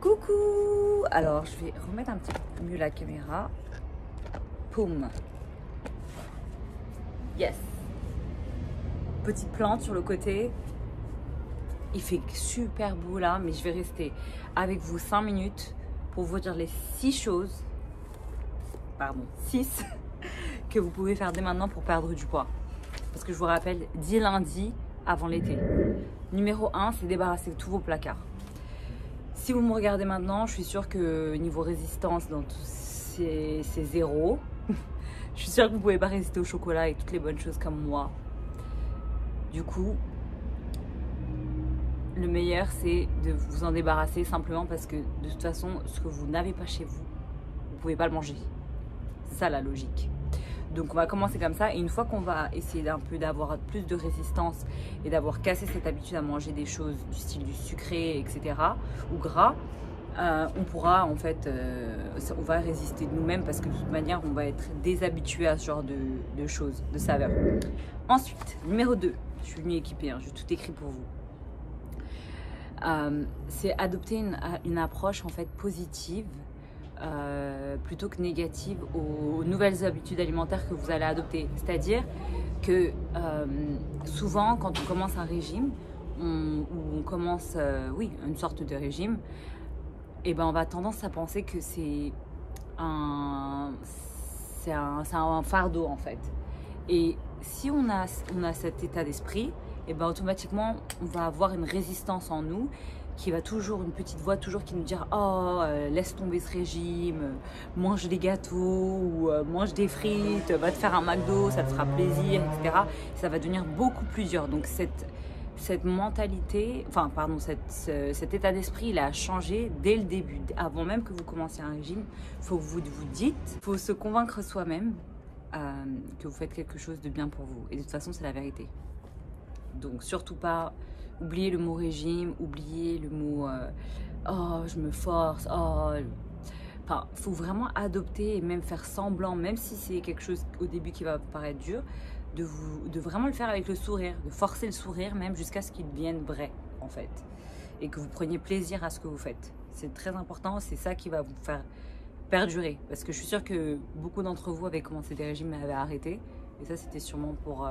Coucou! Alors, je vais remettre un petit peu mieux la caméra. Poum! Yes! Petite plante sur le côté. Il fait super beau là, mais je vais rester avec vous 5 minutes pour vous dire les 6 choses, pardon, 6 que vous pouvez faire dès maintenant pour perdre du poids. Parce que je vous rappelle, 10 lundis avant l'été. Numéro 1, c'est débarrasser tous vos placards. Si vous me regardez maintenant, je suis sûre que niveau résistance, dans tout c'est zéro. Je suis sûre que vous ne pouvez pas résister au chocolat et toutes les bonnes choses comme moi. Du coup, le meilleur, c'est de vous en débarrasser simplement parce que de toute façon, ce que vous n'avez pas chez vous, vous ne pouvez pas le manger. C'est ça la logique. Donc on va commencer comme ça, et une fois qu'on va essayer d'un peu d'avoir plus de résistance et d'avoir cassé cette habitude à manger des choses du style du sucré, etc. ou gras, on pourra en fait, on va résister de nous-mêmes parce que de toute manière on va être déshabitué à ce genre de choses, de saveurs. Ensuite, numéro 2, je suis venue équipée, hein, j'ai tout écrit pour vous. C'est adopter une approche en fait positive plutôt que négative aux nouvelles habitudes alimentaires que vous allez adopter. C'est-à-dire que souvent quand on commence un régime, ou on commence oui, une sorte de régime, et ben on va tendance à penser que c'est un fardeau en fait. Et si on a cet état d'esprit, et ben automatiquement on va avoir une résistance en nous qui va toujours, une petite voix toujours qui nous dira oh laisse tomber ce régime, mange des gâteaux ou mange des frites, va te faire un McDo, ça te fera plaisir, etc. Ça va devenir beaucoup plus dur. Donc cette mentalité, enfin pardon, cet état d'esprit, il a changé dès le début. Avant même que vous commenciez un régime, il faut que vous dites, il faut se convaincre soi-même que vous faites quelque chose de bien pour vous. Et de toute façon, c'est la vérité. Donc surtout pas oublier le mot régime, oublier le mot oh je me force, oh. Enfin, faut vraiment adopter et même faire semblant, même si c'est quelque chose au début qui va vous paraître dur, de vraiment le faire avec le sourire, de forcer le sourire même jusqu'à ce qu'il devienne vrai en fait. Et que vous preniez plaisir à ce que vous faites. C'est très important, c'est ça qui va vous faire perdurer. Parce que je suis sûre que beaucoup d'entre vous avaient commencé des régimes mais avaient arrêté. Et ça c'était sûrement pour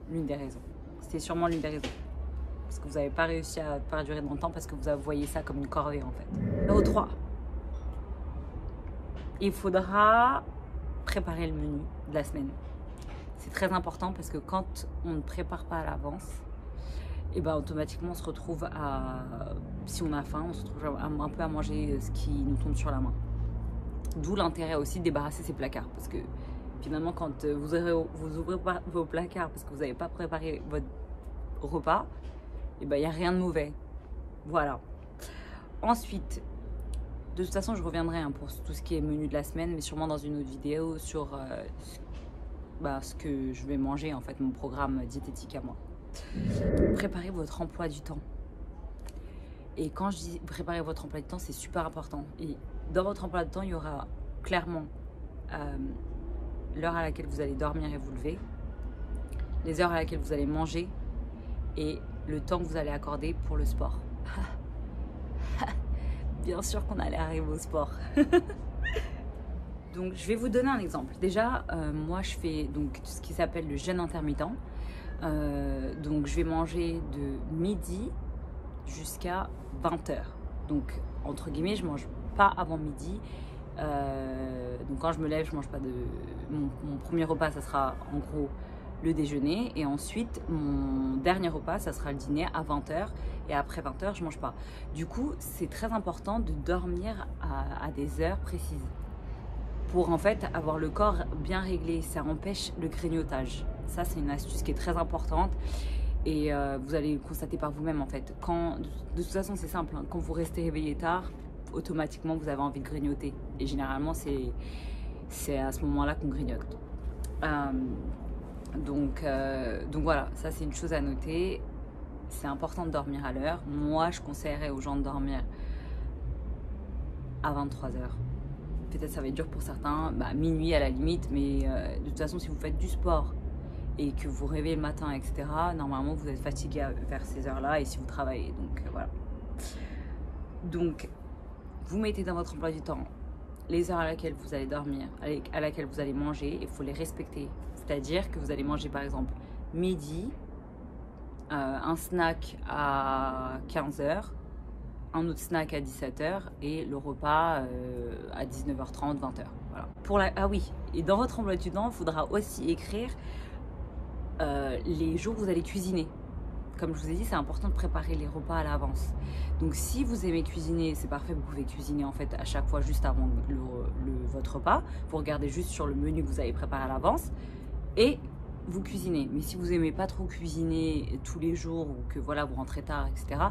l'une des raisons. C'était sûrement l'une des raisons. Parce que vous n'avez pas réussi à perdurer dans le temps parce que vous voyez ça comme une corvée en fait. Numéro 3. Il faudra préparer le menu de la semaine. C'est très important parce que quand on ne prépare pas à l'avance, et ben automatiquement on se retrouve à, si on a faim, on se retrouve un peu à manger ce qui nous tombe sur la main. D'où l'intérêt aussi de débarrasser ses placards. Parce que finalement quand vous ouvrez vos placards parce que vous n'avez pas préparé votre repas, et ben il n'y a rien de mauvais. Voilà. Ensuite, de toute façon je reviendrai hein, pour tout ce qui est menu de la semaine, mais sûrement dans une autre vidéo sur ce que je vais manger en fait, mon programme diététique à moi. Préparez votre emploi du temps. Et quand je dis préparer votre emploi du temps, c'est super important. Et dans votre emploi du temps, il y aura clairement l'heure à laquelle vous allez dormir et vous lever, les heures à laquelle vous allez manger et le temps que vous allez accorder pour le sport. Bien sûr qu'on allait arriver au sport. Donc je vais vous donner un exemple. Déjà, moi je fais donc ce qui s'appelle le jeûne intermittent. Donc je vais manger de midi jusqu'à 20h. Donc entre guillemets, je mange pas avant midi. Donc quand je me lève, je mange pas de... Mon premier repas, ça sera en gros le déjeuner. Et ensuite, mon dernier repas, ça sera le dîner à 20h. Et après 20h, je mange pas. Du coup, c'est très important de dormir à des heures précises. Pour en fait avoir le corps bien réglé, ça empêche le grignotage. Ça c'est une astuce qui est très importante et vous allez le constater par vous-même en fait. De toute façon c'est simple, hein, quand vous restez réveillé tard, automatiquement vous avez envie de grignoter et généralement c'est à ce moment-là qu'on grignote. Donc voilà, ça c'est une chose à noter. C'est important de dormir à l'heure. Moi je conseillerais aux gens de dormir à 23h. Peut-être ça va être dur pour certains, minuit à la limite, mais de toute façon si vous faites du sport et que vous réveillez le matin, etc., normalement vous êtes fatigué vers ces heures-là et si vous travaillez, donc voilà. Donc vous mettez dans votre emploi du temps les heures à laquelle vous allez dormir, à laquelle vous allez manger, il faut les respecter. C'est-à-dire que vous allez manger par exemple midi, un snack à 15h, un autre snack à 17h et le repas à 19h30, 20h. Voilà. Ah oui, et dans votre emploi du temps, il faudra aussi écrire les jours où vous allez cuisiner. Comme je vous ai dit, c'est important de préparer les repas à l'avance. Donc si vous aimez cuisiner, c'est parfait, vous pouvez cuisiner en fait à chaque fois juste avant votre repas. Vous regardez juste sur le menu que vous avez préparé à l'avance et vous cuisinez. Mais si vous n'aimez pas trop cuisiner tous les jours ou que voilà, vous rentrez tard, etc.,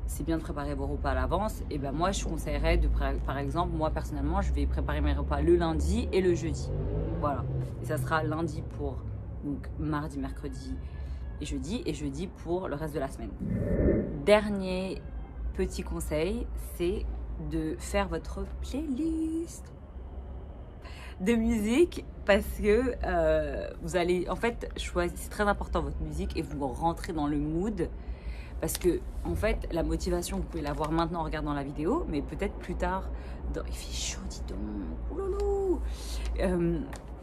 c'est bien de préparer vos repas à l'avance. Et ben moi, je conseillerais de, par exemple, moi personnellement, je vais préparer mes repas le lundi et le jeudi. Voilà. Et ça sera lundi pour donc mardi, mercredi et jeudi pour le reste de la semaine. Dernier petit conseil, c'est de faire votre playlist de musique parce que vous allez en fait choisir, c'est très important votre musique et vous rentrez dans le mood parce que en fait la motivation vous pouvez l'avoir maintenant en regardant la vidéo mais peut-être plus tard il fait chaud dis donc, ouloulou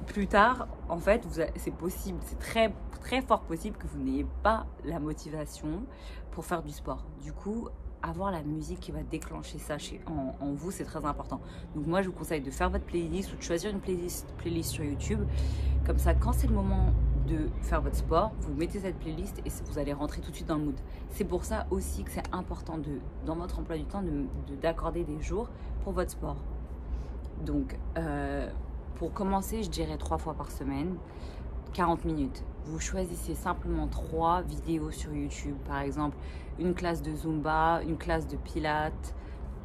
plus tard en fait c'est possible, c'est très très fort possible que vous n'ayez pas la motivation pour faire du sport. Du coup avoir la musique qui va déclencher ça en vous, c'est très important. Donc moi, je vous conseille de faire votre playlist ou de choisir une playlist sur YouTube. Comme ça, quand c'est le moment de faire votre sport, vous mettez cette playlist et vous allez rentrer tout de suite dans le mood. C'est pour ça aussi que c'est important dans votre emploi du temps d'accorder des jours pour votre sport. Donc, pour commencer, je dirais 3 fois par semaine, 40 minutes. Vous choisissez simplement 3 vidéos sur YouTube, par exemple une classe de Zumba, une classe de Pilates,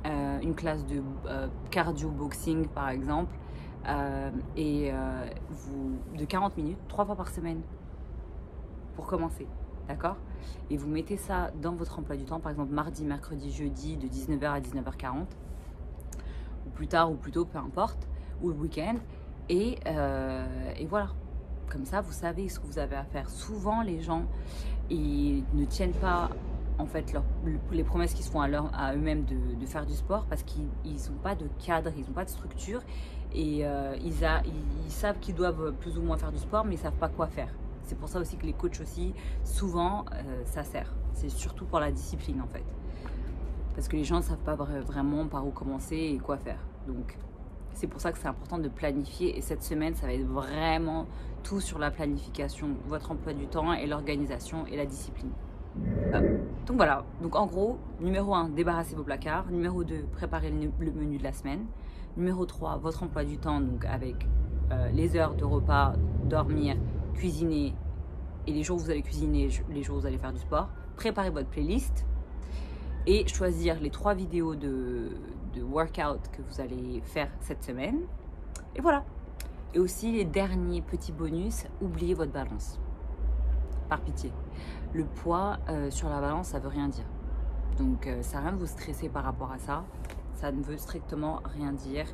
une classe de cardio boxing par exemple, de 40 minutes, 3 fois par semaine pour commencer, d'accord? Et vous mettez ça dans votre emploi du temps, par exemple mardi, mercredi, jeudi de 19h à 19h40, ou plus tard ou plus tôt, peu importe, ou le week-end, et voilà. Comme ça, vous savez ce que vous avez à faire. Souvent, les gens ils ne tiennent pas en fait les promesses qu'ils se font à eux-mêmes de faire du sport parce qu'ils n'ont pas de cadre, ils n'ont pas de structure et ils savent qu'ils doivent plus ou moins faire du sport, mais ils ne savent pas quoi faire. C'est pour ça aussi que les coachs aussi, souvent, ça sert. C'est surtout pour la discipline en fait. Parce que les gens ne savent pas vraiment par où commencer et quoi faire. Donc, c'est pour ça que c'est important de planifier et cette semaine, ça va être vraiment tout sur la planification, votre emploi du temps et l'organisation et la discipline. Donc voilà, donc en gros, numéro 1, débarrassez vos placards. Numéro 2, préparez le menu de la semaine. Numéro 3, votre emploi du temps, donc avec les heures de repas, dormir, cuisiner et les jours où vous allez cuisiner, les jours où vous allez faire du sport. Préparez votre playlist et choisir les 3 vidéos de workout que vous allez faire cette semaine. Et voilà. Et aussi les derniers petits bonus, oubliez votre balance. Par pitié. Le poids sur la balance, ça veut rien dire. Donc ça sert à rien de vous stresser par rapport à ça. Ça ne veut strictement rien dire.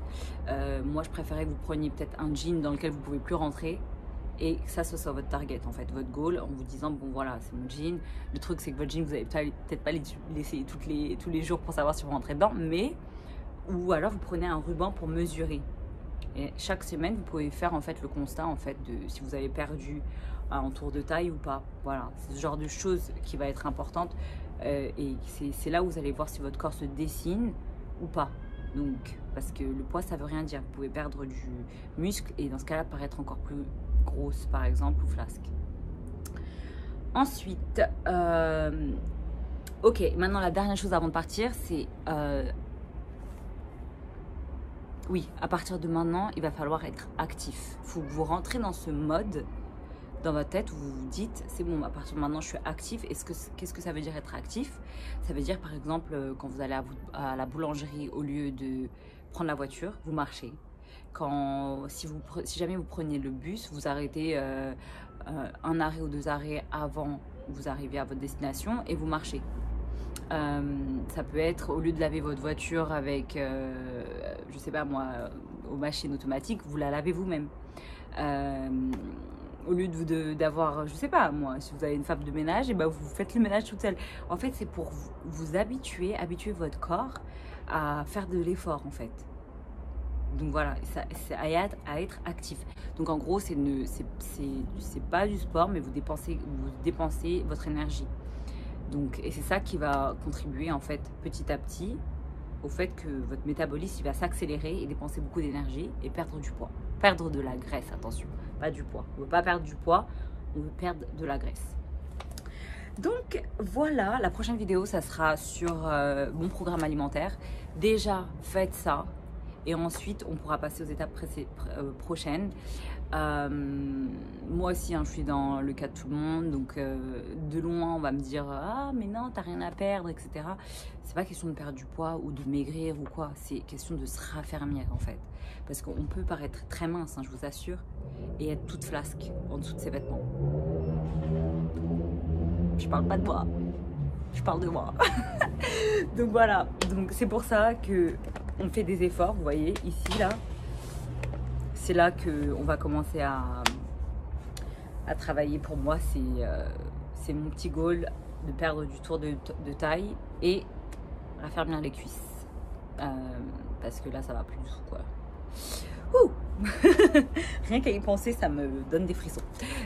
Moi, je préférais que vous preniez peut-être un jean dans lequel vous ne pouvez plus rentrer. Et que ça soit votre target, en fait, votre goal, en vous disant, bon voilà, c'est mon jean. Le truc, c'est que votre jean, vous n'allez peut-être pas l'essayer tous les jours pour savoir si vous rentrez dedans, mais, ou alors vous prenez un ruban pour mesurer. Et chaque semaine, vous pouvez faire en fait le constat en fait de si vous avez perdu en tour de taille ou pas. Voilà, c'est ce genre de choses qui va être importante et c'est là où vous allez voir si votre corps se dessine ou pas. Donc, parce que le poids, ça veut rien dire. Vous pouvez perdre du muscle et dans ce cas-là, paraître encore plus grosse, par exemple, ou flasque. Ensuite, ok, maintenant la dernière chose avant de partir, c'est oui, à partir de maintenant, il va falloir être actif. Il faut que vous rentrez dans ce mode dans votre tête où vous vous dites, c'est bon, à partir de maintenant, je suis actif. Qu'est-ce que ça veut dire être actif? Ça veut dire, par exemple, quand vous allez à la boulangerie, au lieu de prendre la voiture, vous marchez. Si jamais vous prenez le bus, vous arrêtez un arrêt ou 2 arrêts avant vous arrivez à votre destination et vous marchez. Ça peut être au lieu de laver votre voiture avec, je sais pas moi, aux machines automatiques, vous la lavez vous-même. Au lieu d'avoir, je sais pas moi, si vous avez une femme de ménage, et ben vous faites le ménage toute seule. En fait, c'est pour vous habituer votre corps à faire de l'effort en fait. Donc voilà, c'est à être actif. Donc en gros, c'est pas du sport, mais vous dépensez votre énergie. Donc, et c'est ça qui va contribuer en fait petit à petit au fait que votre métabolisme il va s'accélérer et dépenser beaucoup d'énergie et perdre du poids. Perdre de la graisse, attention, pas du poids. On ne veut pas perdre du poids, on veut perdre de la graisse. Donc voilà, la prochaine vidéo, ça sera sur mon programme alimentaire. Déjà, faites ça. Et ensuite, on pourra passer aux étapes prochaines. Moi aussi, hein, je suis dans le cas de tout le monde. Donc, de loin, on va me dire « Ah, mais non, t'as rien à perdre, etc. » C'est pas question de perdre du poids ou de maigrir ou quoi. C'est question de se raffermir, en fait. Parce qu'on peut paraître très mince, hein, je vous assure, et être toute flasque en dessous de ses vêtements. Je parle pas de moi. Je parle de moi. Donc voilà. Donc c'est pour ça que on fait des efforts. Vous voyez ici là, c'est là que on va commencer à travailler. Pour moi, c'est mon petit goal de perdre du tour de taille et raffermir les cuisses. Parce que là, ça va plus du tout quoi. Ouh. Rien qu'à y penser, ça me donne des frissons.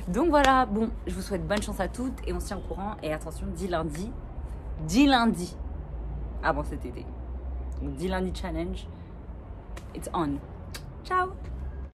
Donc voilà, bon, je vous souhaite bonne chance à toutes et on se tient au courant. Et attention, 10 lundi avant cet été. Donc 10 lundi challenge, it's on. Ciao.